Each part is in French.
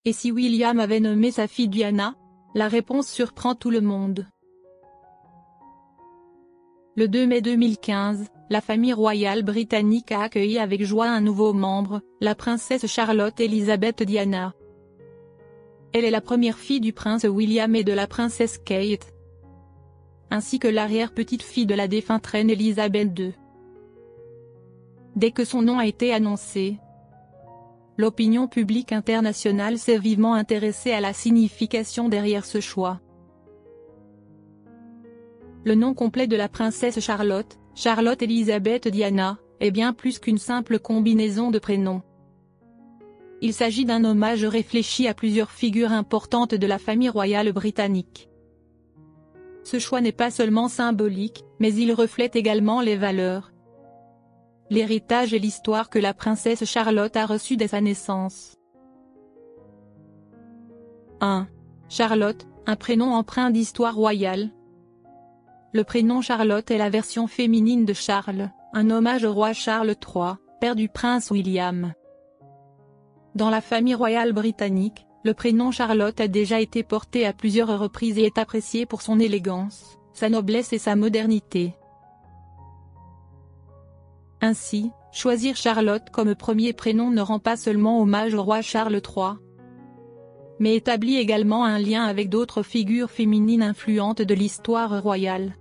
Et si William avait nommé sa fille Diana? La réponse surprend tout le monde. Le 2 mai 2015, la famille royale britannique a accueilli avec joie un nouveau membre, la princesse Charlotte Elizabeth Diana. Elle est la première fille du prince William et de la princesse Kate, ainsi que l'arrière-petite-fille de la défunte reine Elisabeth II. Dès que son nom a été annoncé, l'opinion publique internationale s'est vivement intéressée à la signification derrière ce choix. Le nom complet de la princesse Charlotte, Charlotte Elizabeth Diana, est bien plus qu'une simple combinaison de prénoms. Il s'agit d'un hommage réfléchi à plusieurs figures importantes de la famille royale britannique. Ce choix n'est pas seulement symbolique, mais il reflète également les valeurs, l'héritage et l'histoire que la princesse Charlotte a reçue dès sa naissance. 1. Charlotte, un prénom empreint d'histoire royale. Le prénom Charlotte est la version féminine de Charles, un hommage au roi Charles III, père du prince William. Dans la famille royale britannique, le prénom Charlotte a déjà été porté à plusieurs reprises et est apprécié pour son élégance, sa noblesse et sa modernité. Ainsi, choisir Charlotte comme premier prénom ne rend pas seulement hommage au roi Charles III, mais établit également un lien avec d'autres figures féminines influentes de l'histoire royale.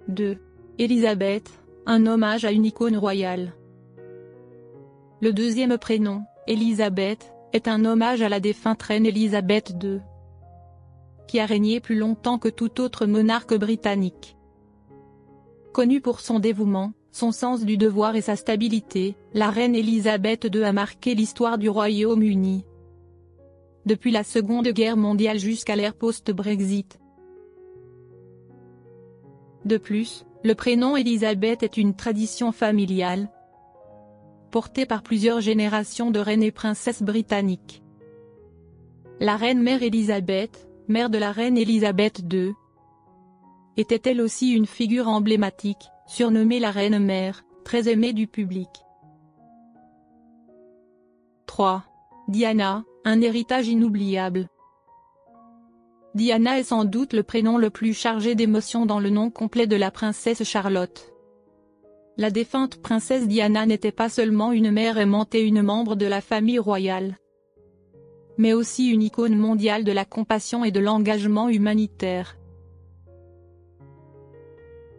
2. Élisabeth, un hommage à une icône royale. Le deuxième prénom, Élisabeth, est un hommage à la défunte reine Elisabeth II, qui a régné plus longtemps que tout autre monarque britannique. Connue pour son dévouement, son sens du devoir et sa stabilité, la reine Elisabeth II a marqué l'histoire du Royaume-Uni, depuis la Seconde Guerre mondiale jusqu'à l'ère post-Brexit. De plus, le prénom Elisabeth est une tradition familiale, portée par plusieurs générations de reines et princesses britanniques. La reine-mère Elisabeth, mère de la reine Elisabeth II, était elle aussi une figure emblématique, surnommée la reine-mère, très aimée du public. 3. Diana, un héritage inoubliable. Diana est sans doute le prénom le plus chargé d'émotions dans le nom complet de la princesse Charlotte. La défunte princesse Diana n'était pas seulement une mère aimante et une membre de la famille royale, mais aussi une icône mondiale de la compassion et de l'engagement humanitaire.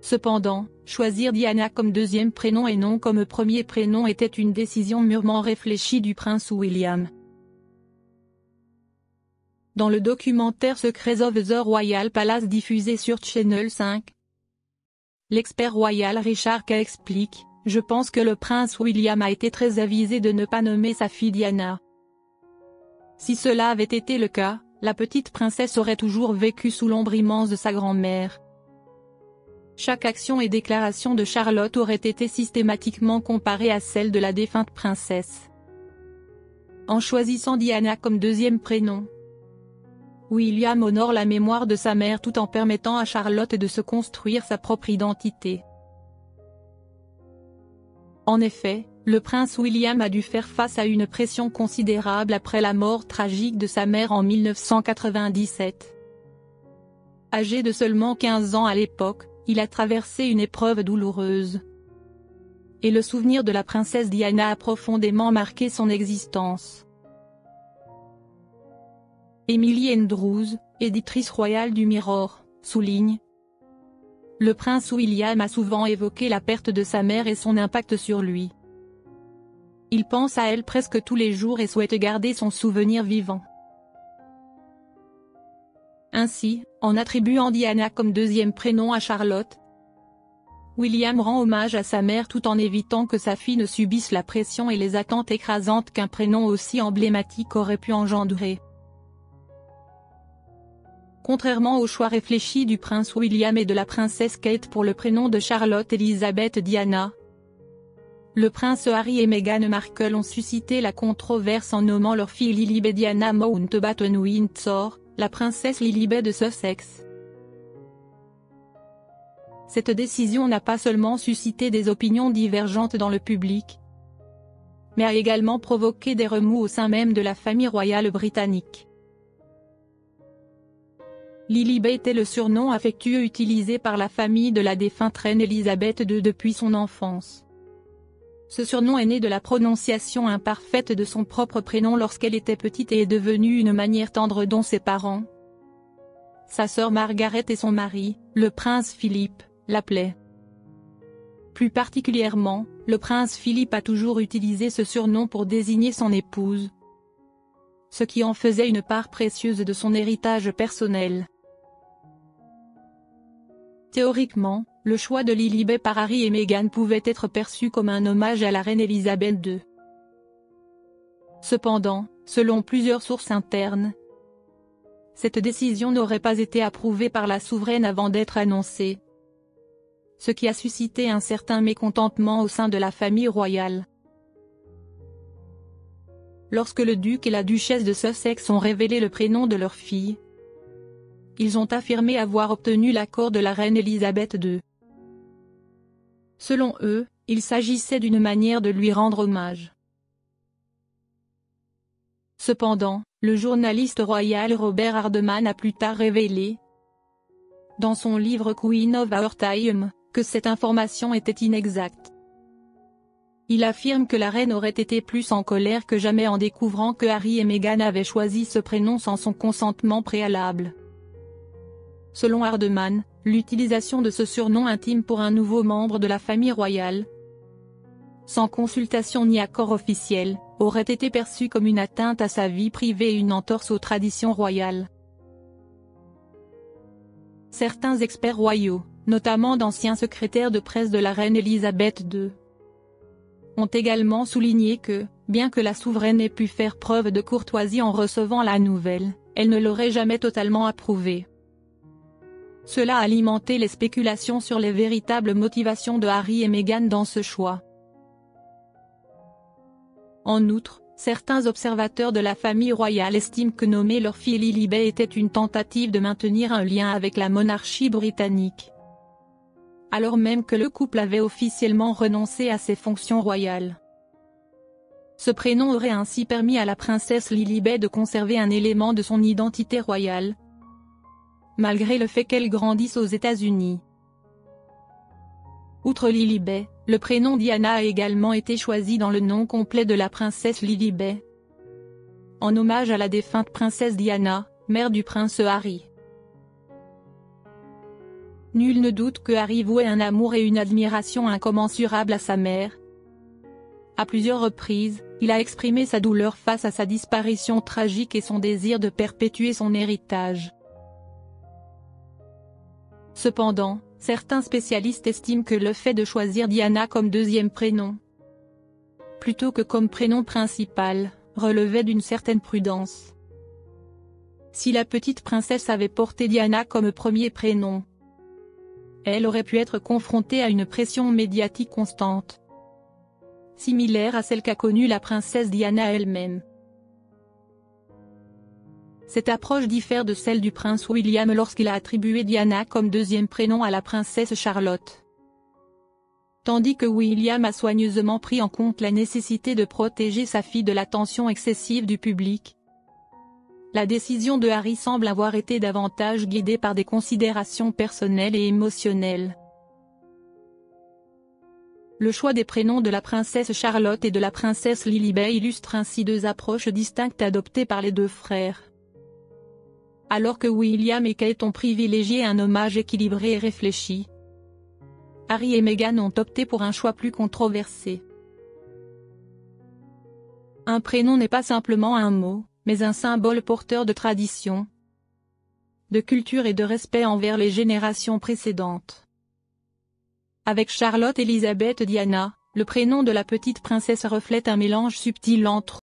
Cependant, choisir Diana comme deuxième prénom et non comme premier prénom était une décision mûrement réfléchie du prince William. Dans le documentaire Secrets of the Royal Palace diffusé sur Channel 5, l'expert royal Richard Kay explique: « Je pense que le prince William a été très avisé de ne pas nommer sa fille Diana. Si cela avait été le cas, la petite princesse aurait toujours vécu sous l'ombre immense de sa grand-mère. Chaque action et déclaration de Charlotte aurait été systématiquement comparée à celle de la défunte princesse. En choisissant Diana comme deuxième prénom, William honore la mémoire de sa mère tout en permettant à Charlotte de se construire sa propre identité. » En effet, le prince William a dû faire face à une pression considérable après la mort tragique de sa mère en 1997. Âgé de seulement 15 ans à l'époque, il a traversé une épreuve douloureuse. Et le souvenir de la princesse Diana a profondément marqué son existence. Emily Andrews, éditrice royale du Mirror, souligne: « Le prince William a souvent évoqué la perte de sa mère et son impact sur lui. Il pense à elle presque tous les jours et souhaite garder son souvenir vivant. » Ainsi, en attribuant Diana comme deuxième prénom à Charlotte, William rend hommage à sa mère tout en évitant que sa fille ne subisse la pression et les attentes écrasantes qu'un prénom aussi emblématique aurait pu engendrer. Contrairement au choix réfléchi du prince William et de la princesse Kate pour le prénom de Charlotte Elizabeth Diana, le prince Harry et Meghan Markle ont suscité la controverse en nommant leur fille Lilibet Diana Mountbatten Windsor, la princesse Lilibet de Sussex. Cette décision n'a pas seulement suscité des opinions divergentes dans le public, mais a également provoqué des remous au sein même de la famille royale britannique. Lilibet était le surnom affectueux utilisé par la famille de la défunte reine Elisabeth II depuis son enfance. Ce surnom est né de la prononciation imparfaite de son propre prénom lorsqu'elle était petite et est devenu une manière tendre dont ses parents, sa sœur Margaret et son mari, le prince Philippe, l'appelaient. Plus particulièrement, le prince Philippe a toujours utilisé ce surnom pour désigner son épouse, ce qui en faisait une part précieuse de son héritage personnel. Théoriquement, le choix de Lilibet par Harry et Meghan pouvait être perçu comme un hommage à la reine Elisabeth II. Cependant, selon plusieurs sources internes, cette décision n'aurait pas été approuvée par la souveraine avant d'être annoncée, ce qui a suscité un certain mécontentement au sein de la famille royale. Lorsque le duc et la duchesse de Sussex ont révélé le prénom de leur fille, ils ont affirmé avoir obtenu l'accord de la reine Elisabeth II. Selon eux, il s'agissait d'une manière de lui rendre hommage. Cependant, le journaliste royal Robert Hardman a plus tard révélé, dans son livre Queen of Our Time, que cette information était inexacte. Il affirme que la reine aurait été plus en colère que jamais en découvrant que Harry et Meghan avaient choisi ce prénom sans son consentement préalable. Selon Hardman, l'utilisation de ce surnom intime pour un nouveau membre de la famille royale, sans consultation ni accord officiel, aurait été perçue comme une atteinte à sa vie privée et une entorse aux traditions royales. Certains experts royaux, notamment d'anciens secrétaires de presse de la reine Elisabeth II, ont également souligné que, bien que la souveraine ait pu faire preuve de courtoisie en recevant la nouvelle, elle ne l'aurait jamais totalement approuvée. Cela a alimenté les spéculations sur les véritables motivations de Harry et Meghan dans ce choix. En outre, certains observateurs de la famille royale estiment que nommer leur fille Lilibet était une tentative de maintenir un lien avec la monarchie britannique, alors même que le couple avait officiellement renoncé à ses fonctions royales. Ce prénom aurait ainsi permis à la princesse Lilibet de conserver un élément de son identité royale, malgré le fait qu'elle grandisse aux États-Unis. Outre Lilibet, le prénom Diana a également été choisi dans le nom complet de la princesse Lilibet, en hommage à la défunte princesse Diana, mère du prince Harry. Nul ne doute que Harry vouait un amour et une admiration incommensurables à sa mère. À plusieurs reprises, il a exprimé sa douleur face à sa disparition tragique et son désir de perpétuer son héritage. Cependant, certains spécialistes estiment que le fait de choisir Diana comme deuxième prénom, plutôt que comme prénom principal, relevait d'une certaine prudence. Si la petite princesse avait porté Diana comme premier prénom, elle aurait pu être confrontée à une pression médiatique constante, similaire à celle qu'a connue la princesse Diana elle-même. Cette approche diffère de celle du prince William lorsqu'il a attribué Diana comme deuxième prénom à la princesse Charlotte. Tandis que William a soigneusement pris en compte la nécessité de protéger sa fille de l'attention excessive du public, la décision de Harry semble avoir été davantage guidée par des considérations personnelles et émotionnelles. Le choix des prénoms de la princesse Charlotte et de la princesse Lilibet illustre ainsi deux approches distinctes adoptées par les deux frères. Alors que William et Kate ont privilégié un hommage équilibré et réfléchi, Harry et Meghan ont opté pour un choix plus controversé. Un prénom n'est pas simplement un mot, mais un symbole porteur de tradition, de culture et de respect envers les générations précédentes. Avec Charlotte Elisabeth Diana, le prénom de la petite princesse reflète un mélange subtil entre